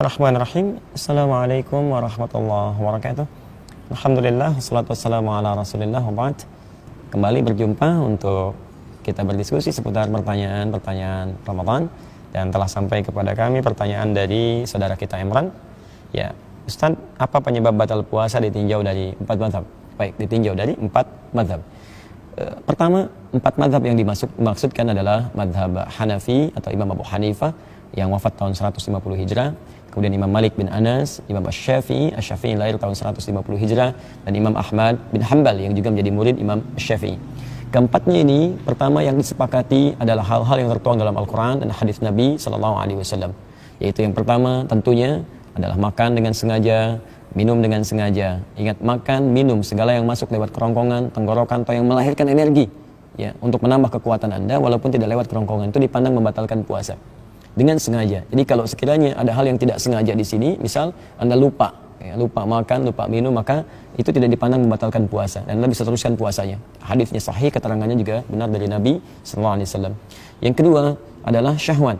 Bismillahirrahmanirrahim. Assalamualaikum warahmatullahi wabarakatuh. Alhamdulillah, wassalatu wassalamu ala rasulillah, wa ba'd. Kembali berjumpa untuk kita berdiskusi seputar pertanyaan-pertanyaan Ramadan. Dan telah sampai kepada kami pertanyaan dari saudara kita Imran. Ya, Ustaz, apa penyebab batal puasa ditinjau dari 4 mazhab? Baik, ditinjau dari 4 mazhab. Pertama, 4 mazhab yang dimaksudkan adalah mazhab Hanafi atau Imam Abu Hanifah yang wafat tahun 150 Hijrah. Kemudian Imam Malik bin Anas, Imam Asy-Syafi'i lahir tahun 150 Hijrah, dan Imam Ahmad bin Hanbal yang juga menjadi murid Imam Asy-Syafi'i. Keempatnya ini, pertama yang disepakati adalah hal-hal yang tertuang dalam Al-Quran dan hadis Nabi SAW. Yaitu yang pertama tentunya adalah makan dengan sengaja, minum dengan sengaja. Ingat, makan, minum, segala yang masuk lewat kerongkongan, tenggorokan, atau yang melahirkan energi ya, untuk menambah kekuatan Anda walaupun tidak lewat kerongkongan, itu dipandang membatalkan puasa. Dengan sengaja. Jadi kalau sekiranya ada hal yang tidak sengaja di sini, misal Anda lupa makan, lupa minum, maka itu tidak dipandang membatalkan puasa dan Anda bisa teruskan puasanya. Hadisnya sahih, keterangannya juga benar dari Nabi SAW. Yang kedua adalah syahwat.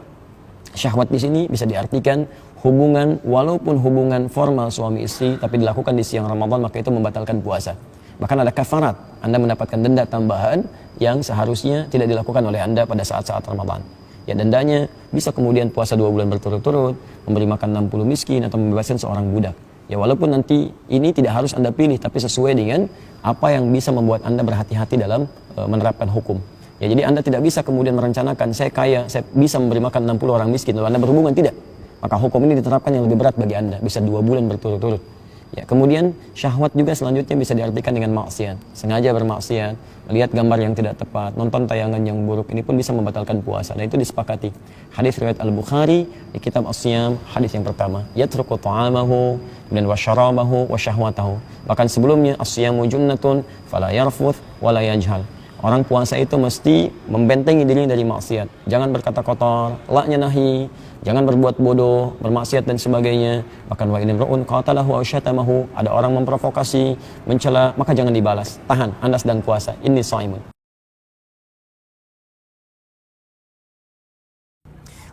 Syahwat di sini bisa diartikan hubungan, walaupun hubungan formal suami istri, tapi dilakukan di siang Ramadan, maka itu membatalkan puasa. Bahkan ada kafarat, Anda mendapatkan denda tambahan yang seharusnya tidak dilakukan oleh Anda pada saat-saat Ramadan. Ya, dendanya bisa kemudian puasa 2 bulan berturut-turut, memberi makan 60 miskin, atau membebaskan seorang budak. Ya, walaupun nanti ini tidak harus Anda pilih, tapi sesuai dengan apa yang bisa membuat Anda berhati-hati dalam menerapkan hukum. Ya, jadi Anda tidak bisa kemudian merencanakan, saya kaya, saya bisa memberi makan 60 orang miskin, lalu Anda berhubungan, tidak. Maka hukum ini diterapkan yang lebih berat bagi Anda, bisa 2 bulan berturut-turut. Ya, kemudian syahwat juga selanjutnya bisa diartikan dengan maksiat. Sengaja bermaksiat, melihat gambar yang tidak tepat, nonton tayangan yang buruk, ini pun bisa membatalkan puasa. Dan itu disepakati. Hadis riwayat Al-Bukhari di kitab As-Siyam, hadis yang pertama, yatruku ta'amahu dan wasyarabahu wasyahwatahu. Bahkan sebelumnya, as-siyamu junnatun fala yarfuth wala yajhal. Orang puasa itu mesti membentengi dirinya dari maksiat. Jangan berkata kotor, laknya nahi, jangan berbuat bodoh, bermaksiat dan sebagainya. Bahkan wa in imru'un qatalahu aw syatamahu, ada orang memprovokasi, mencela, maka jangan dibalas. Tahan, Anda sedang puasa. Inni shaimun.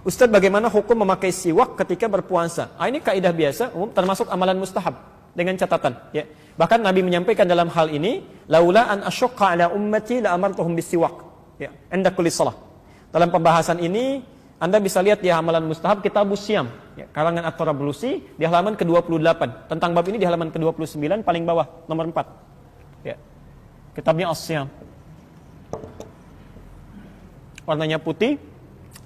Ustaz, bagaimana hukum memakai siwak ketika berpuasa? Ini kaidah biasa, termasuk amalan mustahab dengan catatan, ya. Bahkan Nabi menyampaikan dalam hal ini, laula an asyqa ala ummati la amartuhum bisiwak, ya, inda kulli shalah. Dalam pembahasan ini Anda bisa lihat di halaman mustahab Kitabus Syiyam, ya, karangan At-Tarablusi, di halaman ke-28. Tentang bab ini di halaman ke-29 paling bawah, nomor 4. Ya. Kitabnya As-Syiyam. Warnanya putih.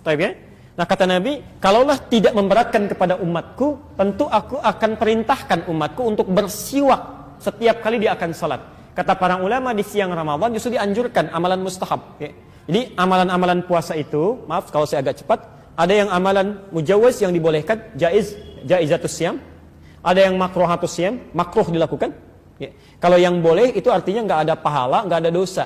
Taib, ya. Nah, kata Nabi, kalaulah tidak memberatkan kepada umatku, tentu aku akan perintahkan umatku untuk bersiwak setiap kali dia akan salat. Kata para ulama, di siang Ramadan justru dianjurkan amalan mustahab. Ya. Jadi amalan-amalan puasa itu, maaf kalau saya agak cepat, ada yang amalan mujawaz yang dibolehkan, jaizatus syiyam, ada yang makruhatus syiyam, makruh dilakukan. Ya. Kalau yang boleh itu artinya nggak ada pahala, nggak ada dosa,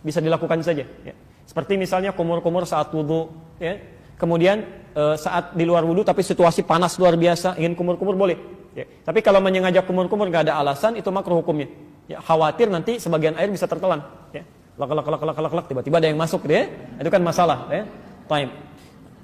bisa dilakukan saja. Ya. Seperti misalnya kumur-kumur saat wudu, ya. Kemudian saat di luar wudu tapi situasi panas luar biasa, ingin kumur-kumur boleh. Ya. Tapi kalau menyengaja kumur-kumur nggak ada alasan, itu makruh hukumnya. Ya, khawatir nanti sebagian air bisa tertelan. Ya. Lak, tiba-tiba ada yang masuk, ya. Itu kan masalah. Ya. Time.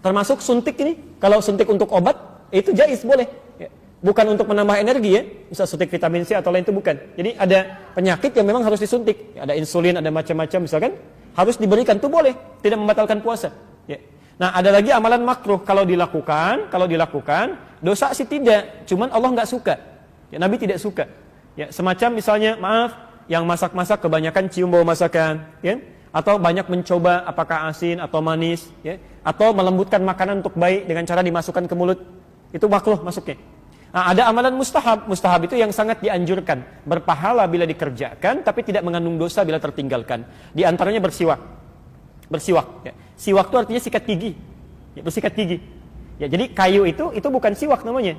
Termasuk suntik ini, kalau suntik untuk obat itu jaiz, boleh. Ya. Bukan untuk menambah energi, ya. Bisa suntik vitamin C atau lain, itu bukan. Jadi ada penyakit yang memang harus disuntik. Ya, ada insulin, ada macam-macam misalkan, harus diberikan, itu boleh, tidak membatalkan puasa. Ya. Nah, ada lagi amalan makruh, kalau dilakukan dosa sih tidak, cuman Allah nggak suka. Ya, Nabi tidak suka. Ya, semacam misalnya, maaf, yang masak-masak kebanyakan cium bau masakan, ya, atau banyak mencoba apakah asin atau manis, ya, atau melembutkan makanan untuk baik dengan cara dimasukkan ke mulut, itu makruh masuknya. Nah, ada amalan mustahab. Mustahab itu yang sangat dianjurkan, berpahala bila dikerjakan, tapi tidak mengandung dosa bila tertinggalkan. Di antaranya bersiwak. Ya. Siwak itu artinya sikat gigi, ya, bersikat gigi. Ya, jadi kayu itu bukan siwak namanya.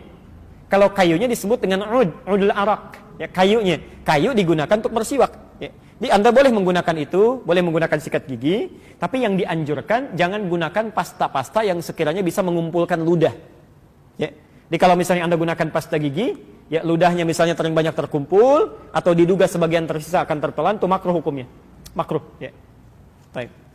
Kalau kayunya disebut dengan udul arak, ya, kayunya. Kayu digunakan untuk bersiwak. Ya. Jadi Anda boleh menggunakan itu, boleh menggunakan sikat gigi, tapi yang dianjurkan jangan gunakan pasta-pasta yang sekiranya bisa mengumpulkan ludah. Ya. Jadi kalau misalnya Anda gunakan pasta gigi, ya ludahnya misalnya terlalu banyak terkumpul atau diduga sebagian tersisa akan tertelan, itu makruh hukumnya. Makruh. Ya. Baik.